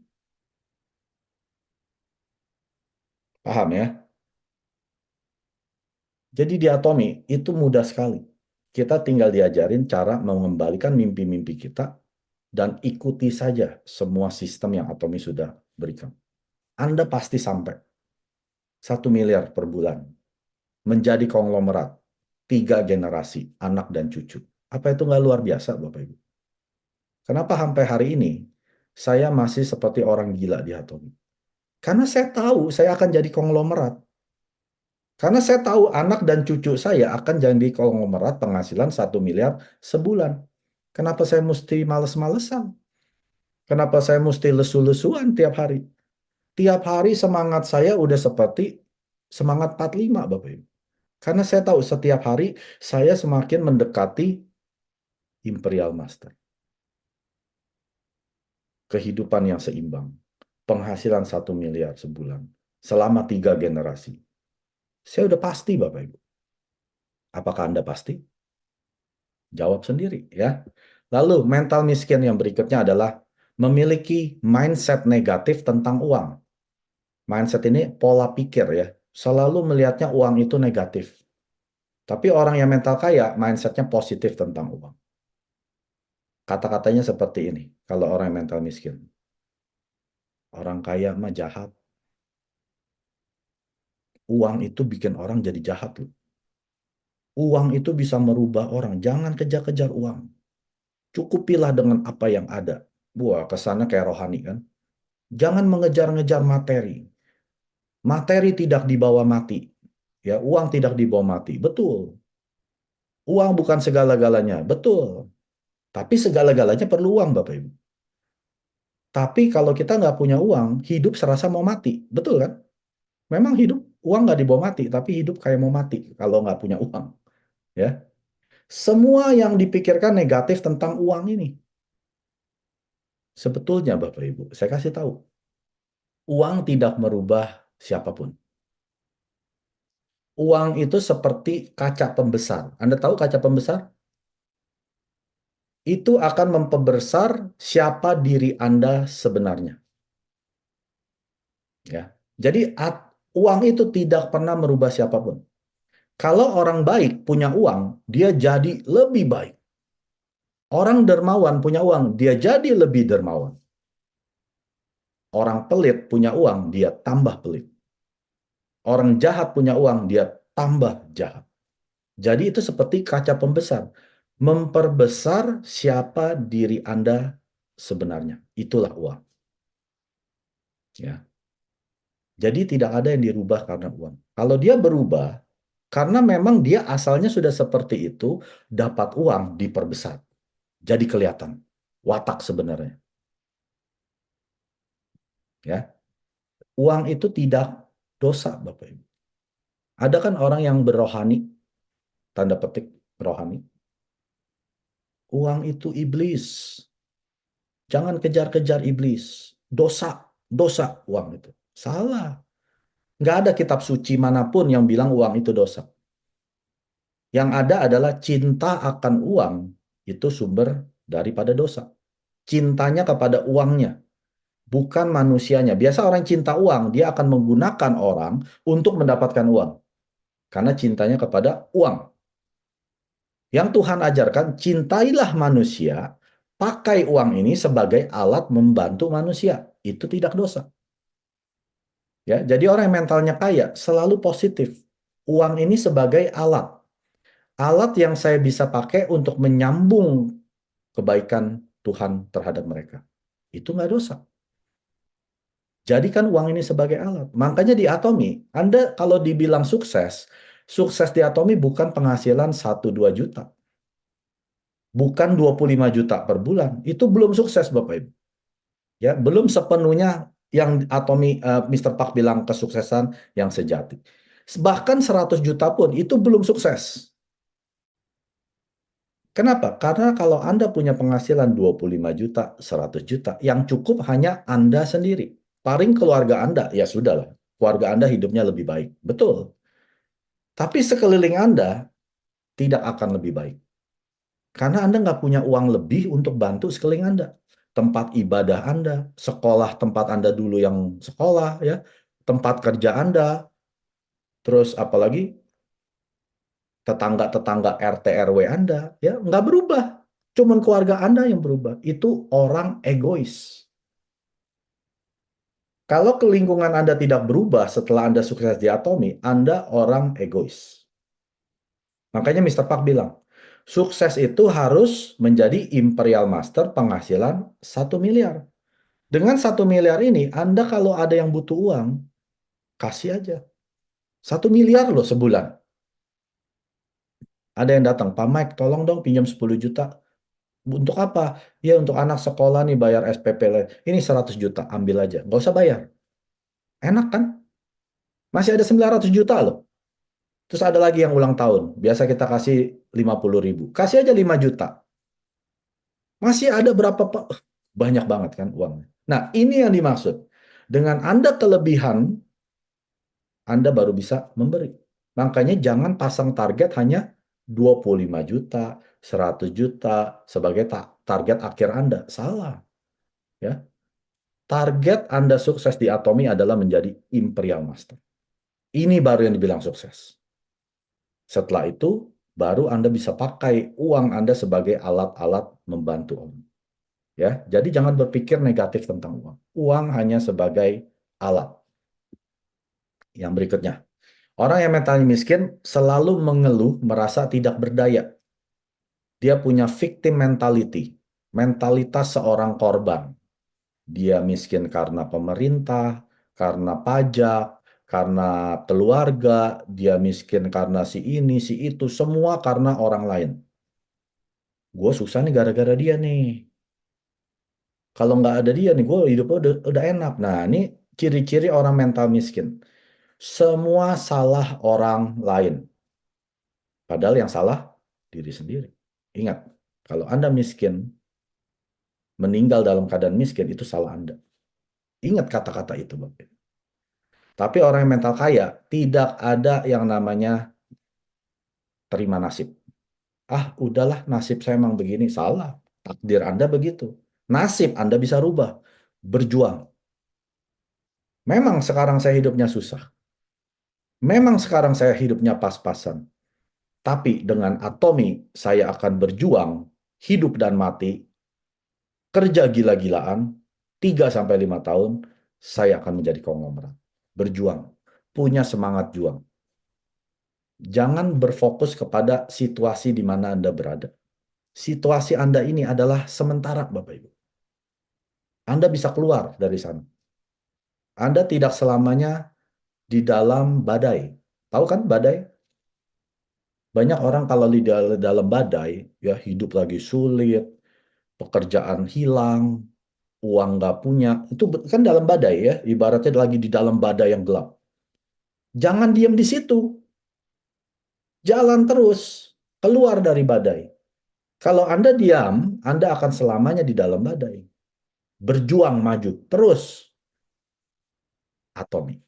Paham ya? Jadi di Atomi itu mudah sekali. Kita tinggal diajarin cara mengembalikan mimpi-mimpi kita dan ikuti saja semua sistem yang Atomi sudah berikan. Anda pasti sampai 1 miliar per bulan. Menjadi konglomerat. 3 generasi, anak dan cucu. Apa itu nggak luar biasa, Bapak Ibu? Kenapa sampai hari ini saya masih seperti orang gila di Atomi? Karena saya tahu saya akan jadi konglomerat. Karena saya tahu anak dan cucu saya akan jadi konglomerat penghasilan 1 miliar sebulan. Kenapa saya mesti males-malesan? Kenapa saya mesti lesu-lesuan tiap hari? Tiap hari semangat saya udah seperti semangat 45, Bapak Ibu. Karena saya tahu setiap hari saya semakin mendekati Imperial Master. Kehidupan yang seimbang. Penghasilan 1 miliar sebulan. Selama 3 generasi. Saya udah pasti, Bapak Ibu. Apakah Anda pasti? Jawab sendiri ya. Lalu mental miskin yang berikutnya adalah memiliki mindset negatif tentang uang. Mindset ini pola pikir ya. Selalu melihatnya uang itu negatif. Tapi orang yang mental kaya, mindsetnya positif tentang uang. Kata-katanya seperti ini, kalau orang yang mental miskin. Orang kaya mah jahat. Uang itu bikin orang jadi jahat loh. Uang itu bisa merubah orang. Jangan kejar-kejar uang. Cukupilah dengan apa yang ada. Wah, kesannya kayak rohani kan. Jangan mengejar-ngejar materi. Materi tidak dibawa mati. Ya, uang tidak dibawa mati. Betul. Uang bukan segala-galanya. Betul. Tapi segala-galanya perlu uang, Bapak Ibu. Tapi kalau kita nggak punya uang, hidup serasa mau mati. Betul kan? Memang hidup, uang nggak dibawa mati, tapi hidup kayak mau mati kalau nggak punya uang. Ya, semua yang dipikirkan negatif tentang uang ini. Sebetulnya, Bapak Ibu, saya kasih tahu. Uang tidak merubah siapapun. Uang itu seperti kaca pembesar. Anda tahu kaca pembesar? Itu akan memperbesar siapa diri Anda sebenarnya. Ya. Jadi uang itu tidak pernah merubah siapapun. Kalau orang baik punya uang, dia jadi lebih baik. Orang dermawan punya uang, dia jadi lebih dermawan. Orang pelit punya uang, dia tambah pelit. Orang jahat punya uang, dia tambah jahat. Jadi itu seperti kaca pembesar. Memperbesar siapa diri Anda sebenarnya. Itulah uang. Ya. Jadi tidak ada yang dirubah karena uang. Kalau dia berubah, karena memang dia asalnya sudah seperti itu, dapat uang diperbesar. Jadi kelihatan. Watak sebenarnya. Ya. Uang itu tidak dosa, Bapak Ibu. Ada kan orang yang berohani, tanda petik rohani. Uang itu iblis. Jangan kejar-kejar iblis. Dosa, dosa uang itu. Salah. Nggak ada kitab suci manapun yang bilang uang itu dosa. Yang ada adalah cinta akan uang itu sumber daripada dosa. Cintanya kepada uangnya, bukan manusianya. Biasa orang cinta uang, dia akan menggunakan orang untuk mendapatkan uang. Karena cintanya kepada uang. Yang Tuhan ajarkan, cintailah manusia, pakai uang ini sebagai alat membantu manusia. Itu tidak dosa. Ya, jadi orang yang mentalnya kaya selalu positif. Uang ini sebagai alat. Alat yang saya bisa pakai untuk menyambung kebaikan Tuhan terhadap mereka. Itu nggak dosa. Jadikan uang ini sebagai alat. Makanya di Atomi, Anda kalau dibilang sukses, sukses di Atomi bukan penghasilan 1-2 juta. Bukan 25 juta per bulan. Itu belum sukses, Bapak Ibu. Ya, belum sepenuhnya yang Atomi Mr. Park bilang kesuksesan yang sejati. Bahkan 100 juta pun itu belum sukses. Kenapa? Karena kalau Anda punya penghasilan 25 juta, 100 juta, yang cukup hanya Anda sendiri. Paling keluarga Anda, ya sudahlah. Keluarga Anda hidupnya lebih baik. Betul. Tapi sekeliling Anda tidak akan lebih baik. Karena Anda nggak punya uang lebih untuk bantu sekeliling Anda. Tempat ibadah Anda, sekolah tempat Anda dulu yang sekolah, ya, tempat kerja Anda, terus apalagi tetangga-tetangga RT RW Anda, ya nggak berubah. Cuman keluarga Anda yang berubah. Itu orang egois. Kalau ke lingkungan Anda tidak berubah setelah Anda sukses di Atomi, Anda orang egois. Makanya Mr. Park bilang, sukses itu harus menjadi Imperial Master penghasilan 1 miliar. Dengan 1 miliar ini, Anda kalau ada yang butuh uang, kasih aja. 1 miliar loh sebulan. Ada yang datang, Pak Mike, tolong dong pinjam 10 juta. Untuk apa? Ya untuk anak sekolah nih bayar SPP. Ini 100 juta, ambil aja. Nggak usah bayar. Enak kan? Masih ada 900 juta loh. Terus ada lagi yang ulang tahun. Biasa kita kasih 50 ribu. Kasih aja 5 juta. Masih ada berapa banyak banget kan uangnya. Nah, ini yang dimaksud. Dengan Anda kelebihan, Anda baru bisa memberi. Makanya jangan pasang target hanya 25 juta, 100 juta sebagai target akhir Anda. Salah, ya. Target Anda sukses di Atomi adalah menjadi Imperial Master. Ini baru yang dibilang sukses. Setelah itu, baru Anda bisa pakai uang Anda sebagai alat-alat membantu orang. Ya, jadi jangan berpikir negatif tentang uang. Uang hanya sebagai alat. Yang berikutnya, orang yang mentalnya miskin selalu mengeluh merasa tidak berdaya. Dia punya victim mentality, mentalitas seorang korban. Dia miskin karena pemerintah, karena pajak, karena keluarga, dia miskin karena si ini, si itu, semua karena orang lain. Gue susah nih gara-gara dia nih. Kalau nggak ada dia nih, gue hidupnya udah enak. Nah, ini ciri-ciri orang mental miskin. Semua salah orang lain. Padahal yang salah diri sendiri. Ingat, kalau Anda miskin, meninggal dalam keadaan miskin, itu salah Anda. Ingat kata-kata itu, Bapak. Tapi orang yang mental kaya, tidak ada yang namanya terima nasib. Ah, udahlah, nasib saya emang begini. Salah. Takdir Anda begitu. Nasib Anda bisa rubah. Berjuang. Memang sekarang saya hidupnya susah. Memang sekarang saya hidupnya pas-pasan. Tapi dengan Atomi, saya akan berjuang, hidup dan mati, kerja gila-gilaan, 3 sampai 5 tahun, saya akan menjadi konglomerat. Berjuang. Punya semangat juang. Jangan berfokus kepada situasi di mana Anda berada. Situasi Anda ini adalah sementara, Bapak Ibu. Anda bisa keluar dari sana. Anda tidak selamanya di dalam badai. Tahu kan badai? Banyak orang kalau di dalam badai, ya hidup lagi sulit, pekerjaan hilang, uang nggak punya. Itu kan dalam badai ya, ibaratnya lagi di dalam badai yang gelap. Jangan diam di situ. Jalan terus, keluar dari badai. Kalau Anda diam, Anda akan selamanya di dalam badai. Berjuang maju terus. Atomi.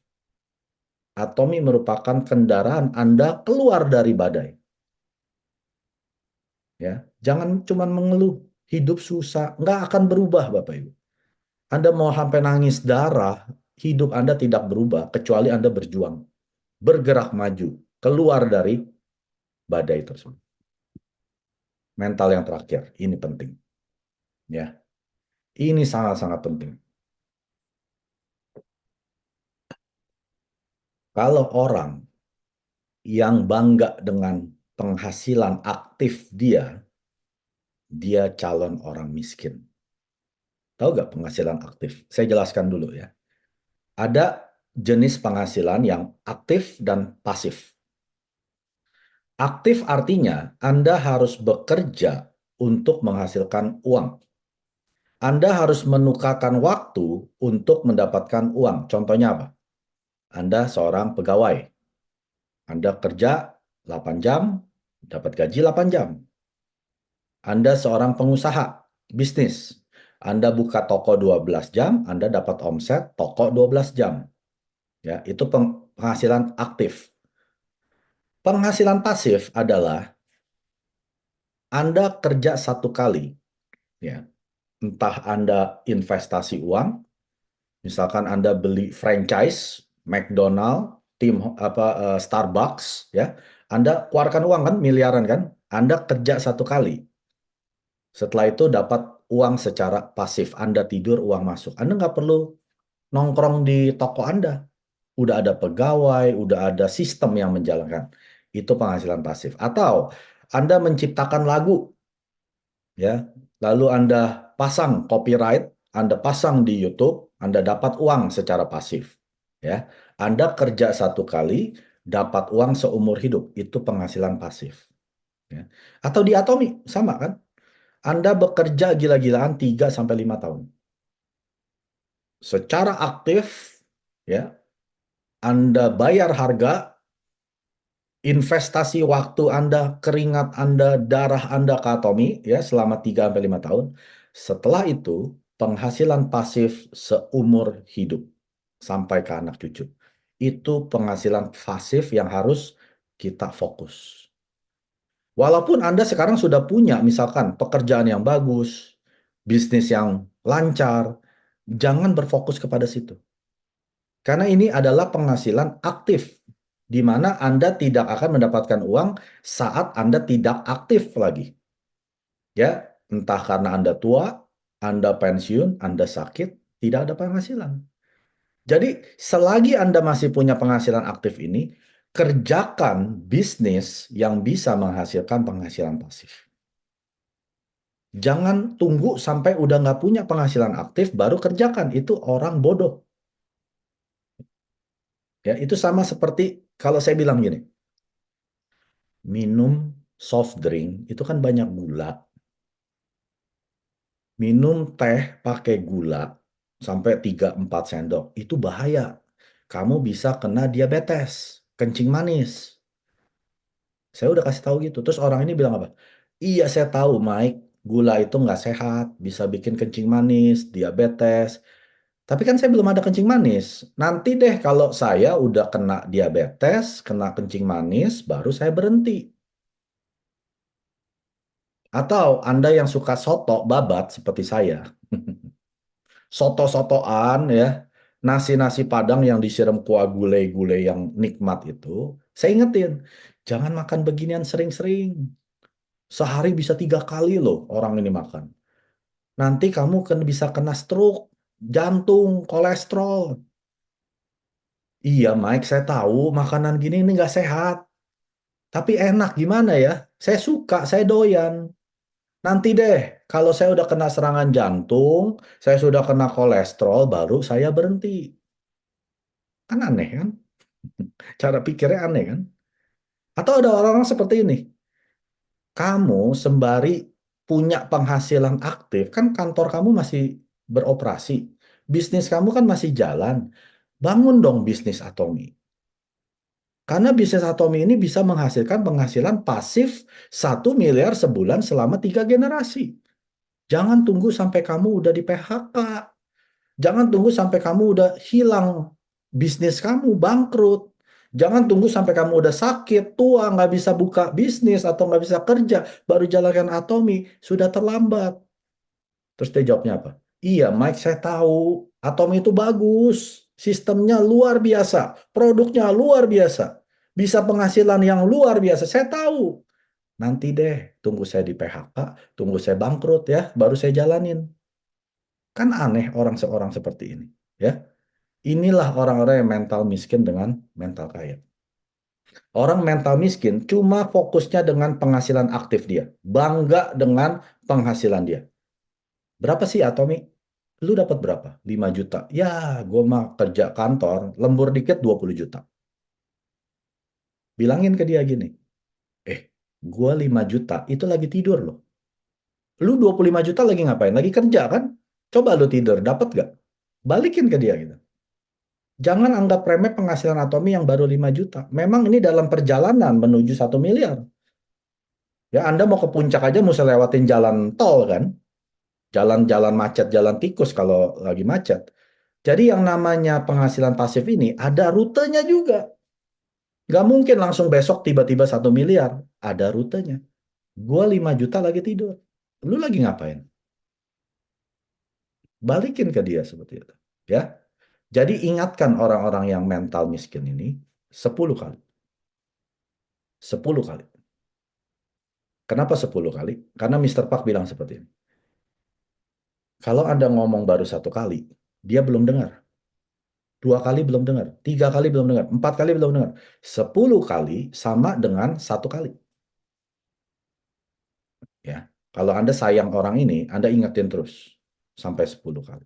Atomi merupakan kendaraan Anda keluar dari badai. Ya, jangan cuma mengeluh, hidup susah, nggak akan berubah, Bapak Ibu. Anda mau sampai nangis darah, hidup Anda tidak berubah kecuali Anda berjuang, bergerak maju, keluar dari badai tersebut. Mental yang terakhir, ini penting. Ya, ini sangat-sangat penting. Kalau orang yang bangga dengan penghasilan aktif dia calon orang miskin. Tahu nggak penghasilan aktif? Saya jelaskan dulu ya. Ada jenis penghasilan yang aktif dan pasif. Aktif artinya Anda harus bekerja untuk menghasilkan uang. Anda harus menukarkan waktu untuk mendapatkan uang. Contohnya apa? Anda seorang pegawai. Anda kerja 8 jam, dapat gaji 8 jam. Anda seorang pengusaha, bisnis. Anda buka toko 12 jam, Anda dapat omset toko 12 jam. Ya, itu penghasilan aktif. Penghasilan pasif adalah Anda kerja satu kali, ya. Entah Anda investasi uang, misalkan Anda beli franchise McDonald, Starbucks, ya. Anda keluarkan uang kan miliaran kan? Anda kerja satu kali. Setelah itu dapat uang secara pasif. Anda tidur, uang masuk. Anda nggak perlu nongkrong di toko Anda. Udah ada pegawai, udah ada sistem yang menjalankan. Itu penghasilan pasif. Atau Anda menciptakan lagu, ya, lalu Anda pasang copyright, Anda pasang di YouTube, Anda dapat uang secara pasif. Ya, Anda kerja satu kali, dapat uang seumur hidup. Itu penghasilan pasif. Ya. Atau di Atomi, sama kan? Anda bekerja gila-gilaan 3 sampai 5 tahun. Secara aktif, ya, Anda bayar harga, investasi waktu Anda, keringat Anda, darah Anda ke Atomi ya selama 3 sampai 5 tahun. Setelah itu penghasilan pasif seumur hidup sampai ke anak cucu. Itu penghasilan pasif yang harus kita fokus. Walaupun Anda sekarang sudah punya misalkan pekerjaan yang bagus, bisnis yang lancar, jangan berfokus kepada situ. Karena ini adalah penghasilan aktif, di mana Anda tidak akan mendapatkan uang saat Anda tidak aktif lagi. Ya, entah karena Anda tua, Anda pensiun, Anda sakit, tidak ada penghasilan. Jadi, selagi Anda masih punya penghasilan aktif ini, kerjakan bisnis yang bisa menghasilkan penghasilan pasif. Jangan tunggu sampai udah nggak punya penghasilan aktif, baru kerjakan. Itu orang bodoh. Ya, itu sama seperti kalau saya bilang gini, minum soft drink itu kan banyak gula. Minum teh pakai gula sampai 3-4 sendok itu bahaya. Kamu bisa kena diabetes, kencing manis. Saya udah kasih tahu gitu. Terus orang ini bilang apa? Iya saya tahu Mike, gula itu nggak sehat, bisa bikin kencing manis, diabetes. Tapi kan saya belum ada kencing manis. Nanti deh kalau saya udah kena diabetes, kena kencing manis, baru saya berhenti. Atau Anda yang suka soto babat seperti saya, soto-sotoan ya, nasi-nasi Padang yang disiram kuah gulai-gulai yang nikmat itu, saya ingetin, jangan makan beginian sering-sering. Sehari bisa 3 kali loh orang ini makan. Nanti kamu kan bisa kena stroke, jantung, kolesterol. Iya Mike, saya tahu makanan gini ini nggak sehat. Tapi enak gimana ya? Saya suka, saya doyan. Nanti deh, kalau saya udah kena serangan jantung, saya sudah kena kolesterol, baru saya berhenti. Kan aneh kan? Cara pikirnya aneh kan? Atau ada orang-orang seperti ini. Kamu sembari punya penghasilan aktif, kan kantor kamu masih beroperasi. Bisnis kamu kan masih jalan. Bangun dong bisnis Atomi. Karena bisnis Atomi ini bisa menghasilkan penghasilan pasif 1 miliar sebulan selama 3 generasi. Jangan tunggu sampai kamu udah di PHK. Jangan tunggu sampai kamu udah hilang bisnis kamu, bangkrut. Jangan tunggu sampai kamu udah sakit, tua, nggak bisa buka bisnis atau nggak bisa kerja, baru jalankan Atomi, sudah terlambat. Terus dia jawabnya apa? Iya, Mike, saya tahu. Atomi itu bagus. Sistemnya luar biasa. Produknya luar biasa. Bisa penghasilan yang luar biasa. Saya tahu. Nanti deh, tunggu saya di PHK, tunggu saya bangkrut ya, baru saya jalanin. Kan aneh orang seorang seperti ini. Ya, inilah orang-orang yang mental miskin dengan mental kaya. Orang mental miskin cuma fokusnya dengan penghasilan aktif dia. Bangga dengan penghasilan dia. Berapa sih Atomi? Lu dapat berapa? 5 juta. Ya, gue mah kerja kantor, lembur dikit 20 juta. Bilangin ke dia gini, eh, gue 5 juta, itu lagi tidur loh. Lu 25 juta lagi ngapain? Lagi kerja kan? Coba lu tidur, dapat gak? Balikin ke dia gitu. Jangan anggap remeh penghasilan Atomi yang baru 5 juta. Memang ini dalam perjalanan menuju 1 miliar. Ya, Anda mau ke puncak aja mesti lewatin jalan tol kan? Jalan-jalan macet, jalan tikus kalau lagi macet. Jadi yang namanya penghasilan pasif ini ada rutenya juga. Nggak mungkin langsung besok tiba-tiba 1 miliar. Ada rutenya. Gua 5 juta lagi tidur. Lu lagi ngapain? Balikin ke dia seperti itu. Ya. Jadi ingatkan orang-orang yang mental miskin ini 10 kali. 10 kali. Kenapa 10 kali? Karena Mister Park bilang seperti ini. Kalau Anda ngomong baru 1 kali, dia belum dengar. 2 kali belum dengar. 3 kali belum dengar. 4 kali belum dengar. 10 kali sama dengan 1 kali. Ya, kalau Anda sayang orang ini, Anda ingetin terus sampai 10 kali.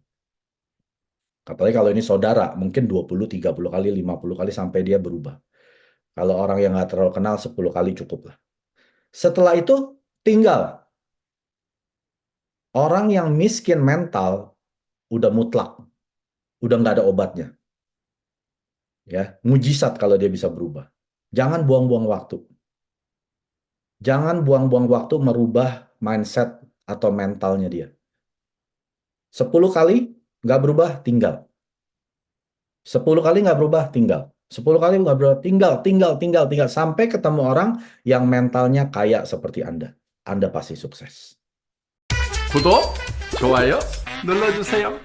Apalagi kalau ini saudara, mungkin 20, 30 kali, 50 kali sampai dia berubah. Kalau orang yang nggak terlalu kenal, 10 kali cukup lah. Setelah itu, tinggal. Orang yang miskin mental, udah mutlak. Udah nggak ada obatnya. Ya, mujizat kalau dia bisa berubah. Jangan buang-buang waktu. Jangan buang-buang waktu merubah mindset atau mentalnya dia. 10 kali nggak berubah, tinggal. 10 kali nggak berubah, tinggal. 10 kali nggak berubah, tinggal. Sampai ketemu orang yang mentalnya kayak seperti Anda. Anda pasti sukses. 구독, 좋아요 눌러주세요.